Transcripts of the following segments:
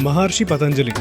महर्षि पतंजलि।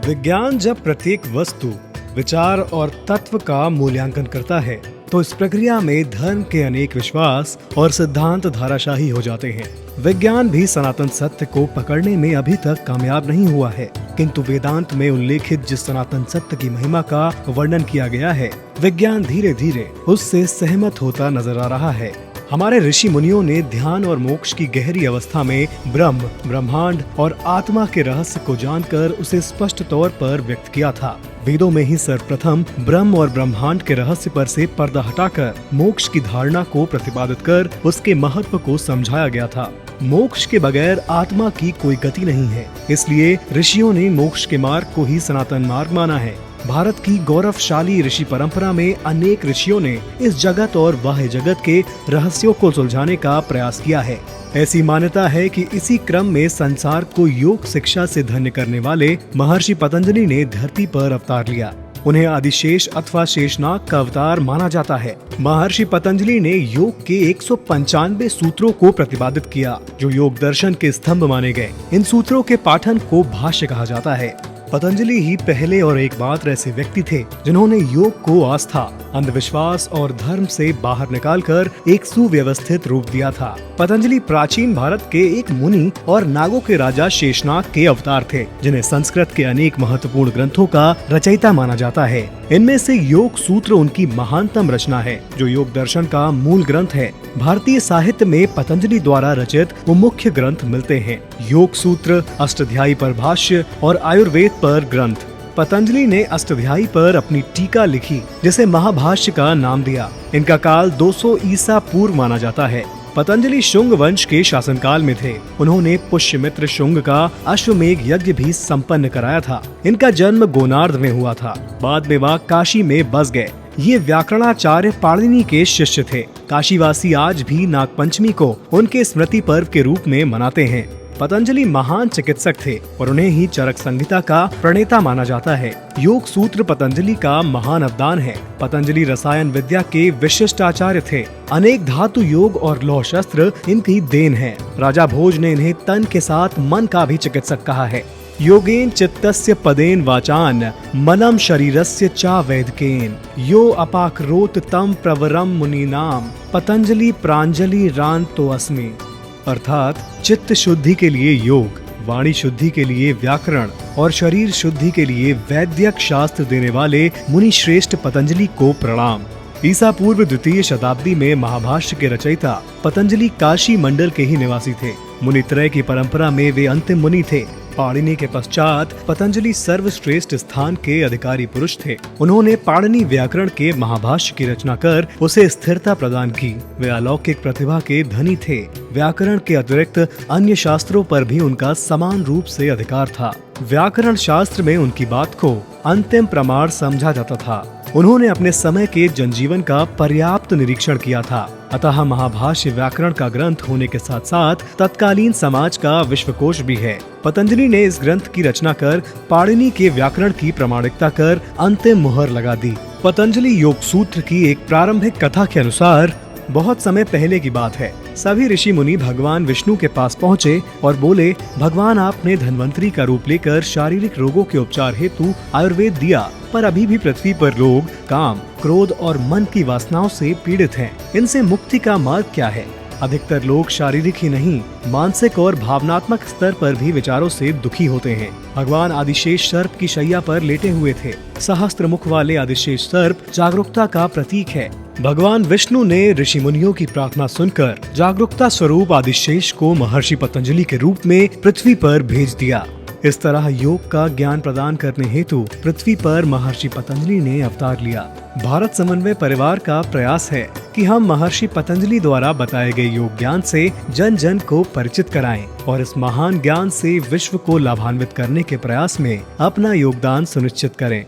विज्ञान जब प्रत्येक वस्तु, विचार और तत्व का मूल्यांकन करता है तो इस प्रक्रिया में धर्म के अनेक विश्वास और सिद्धांत धाराशाही हो जाते हैं। विज्ञान भी सनातन सत्य को पकड़ने में अभी तक कामयाब नहीं हुआ है, किंतु वेदांत में उल्लेखित जिस सनातन सत्य की महिमा का वर्णन किया गया है, विज्ञान धीरे धीरे उससे सहमत होता नजर आ रहा है। हमारे ऋषि मुनियों ने ध्यान और मोक्ष की गहरी अवस्था में ब्रह्म, ब्रह्मांड और आत्मा के रहस्य को जानकर उसे स्पष्ट तौर पर व्यक्त किया था। वेदों में ही सर्वप्रथम ब्रह्म और ब्रह्मांड के रहस्य पर से पर्दा हटाकर मोक्ष की धारणा को प्रतिपादित कर उसके महत्व को समझाया गया था। मोक्ष के बगैर आत्मा की कोई गति नहीं है, इसलिए ऋषियों ने मोक्ष के मार्ग को ही सनातन मार्ग माना है। भारत की गौरवशाली ऋषि परंपरा में अनेक ऋषियों ने इस जगत और बाह्य जगत के रहस्यों को सुलझाने का प्रयास किया है। ऐसी मान्यता है कि इसी क्रम में संसार को योग शिक्षा से धन्य करने वाले महर्षि पतंजलि ने धरती पर अवतार लिया। उन्हें आदिशेष अथवा शेषनाग का अवतार माना जाता है। महर्षि पतंजलि ने योग के 195 सूत्रों को प्रतिपादित किया, जो योग दर्शन के स्तंभ माने गए। इन सूत्रों के पाठन को भाष्य कहा जाता है। पतंजलि ही पहले और एकमात्र ऐसे व्यक्ति थे जिन्होंने योग को आस्था, अंधविश्वास और धर्म से बाहर निकालकर एक सुव्यवस्थित रूप दिया था। पतंजलि प्राचीन भारत के एक मुनि और नागों के राजा शेषनाग के अवतार थे, जिन्हें संस्कृत के अनेक महत्वपूर्ण ग्रंथों का रचयिता माना जाता है। इनमें से योग सूत्र उनकी महानतम रचना है, जो योग दर्शन का मूल ग्रंथ है। भारतीय साहित्य में पतंजलि द्वारा रचित वो मुख्य ग्रंथ मिलते हैं: योग सूत्र, अष्टाध्यायी पर भाष्य और आयुर्वेद पर ग्रंथ। पतंजलि ने अष्टाध्यायी पर अपनी टीका लिखी, जिसे महाभाष्य का नाम दिया। इनका काल 200 ईसा पूर्व माना जाता है। पतंजलि शुंग वंश के शासनकाल में थे। उन्होंने पुष्यमित्र शुंग का अश्वमेघ यज्ञ भी संपन्न कराया था। इनका जन्म गोनार्ध में हुआ था। बाद में वह काशी में बस गए। ये व्याकरणाचार्य पाणिनि के शिष्य थे। काशीवासी आज भी नागपंचमी को उनके स्मृति पर्व के रूप में मनाते हैं। पतंजलि महान चिकित्सक थे और उन्हें ही चरक संहिता का प्रणेता माना जाता है। योग सूत्र पतंजलि का महान अवदान है। पतंजलि रसायन विद्या के विशिष्ट आचार्य थे। अनेक धातु योग और लौह शस्त्र इनकी देन है। राजा भोज ने इन्हें तन के साथ मन का भी चिकित्सक कहा है। योगेन चित्तस्य पदेन वाचान मनम शरीरस्य चा वैदकेन यो अपाकरोत तम प्रवरम मुनीनाम पतंजलि प्रांजलि रांतो अस्मि। अर्थात चित्त शुद्धि के लिए योग, वाणी शुद्धि के लिए व्याकरण और शरीर शुद्धि के लिए वैद्यक शास्त्र देने वाले मुनि श्रेष्ठ पतंजलि को प्रणाम। ईसा पूर्व 2वीं शताब्दी में महाभाष्य के रचयिता पतंजलि काशी मंडल के ही निवासी थे। मुनित्रय की परंपरा में वे अंतिम मुनि थे। पाणिनि के पश्चात पतंजलि सर्वश्रेष्ठ स्थान के अधिकारी पुरुष थे। उन्होंने पाणिनि व्याकरण के महाभाष्य की रचना कर उसे स्थिरता प्रदान की। वे अलौकिक प्रतिभा के धनी थे। व्याकरण के अतिरिक्त अन्य शास्त्रों पर भी उनका समान रूप से अधिकार था। व्याकरण शास्त्र में उनकी बात को अंतिम प्रमाण समझा जाता था। उन्होंने अपने समय के जनजीवन का पर्याप्त निरीक्षण किया था। अतः महाभाष्य व्याकरण का ग्रंथ होने के साथ साथ तत्कालीन समाज का विश्वकोश भी है। पतंजलि ने इस ग्रंथ की रचना कर पाणिनि के व्याकरण की प्रामाणिकता कर अंतिम मुहर लगा दी। पतंजलि योग सूत्र की एक प्रारंभिक कथा के अनुसार बहुत समय पहले की बात है। सभी ऋषि मुनि भगवान विष्णु के पास पहुँचे और बोले, भगवान आपने धन्वंतरी का रूप लेकर शारीरिक रोगों के उपचार हेतु आयुर्वेद दिया, पर अभी भी पृथ्वी पर लोग काम, क्रोध और मन की वासनाओं से पीड़ित हैं। इनसे मुक्ति का मार्ग क्या है? अधिकतर लोग शारीरिक ही नहीं, मानसिक और भावनात्मक स्तर पर भी विचारों से दुखी होते हैं। भगवान आदिशेष सर्प की शैया पर लेटे हुए थे। सहस्त्र मुख वाले आदिशेष सर्प जागरूकता का प्रतीक है। भगवान विष्णु ने ऋषि मुनियों की प्रार्थना सुनकर जागरूकता स्वरूप आदिशेष को महर्षि पतंजलि के रूप में पृथ्वी पर भेज दिया। इस तरह योग का ज्ञान प्रदान करने हेतु पृथ्वी पर महर्षि पतंजलि ने अवतार लिया। भारत समन्वय परिवार का प्रयास है कि हम महर्षि पतंजलि द्वारा बताए गए योग ज्ञान से जन जन को परिचित कराएं और इस महान ज्ञान से विश्व को लाभान्वित करने के प्रयास में अपना योगदान सुनिश्चित करें।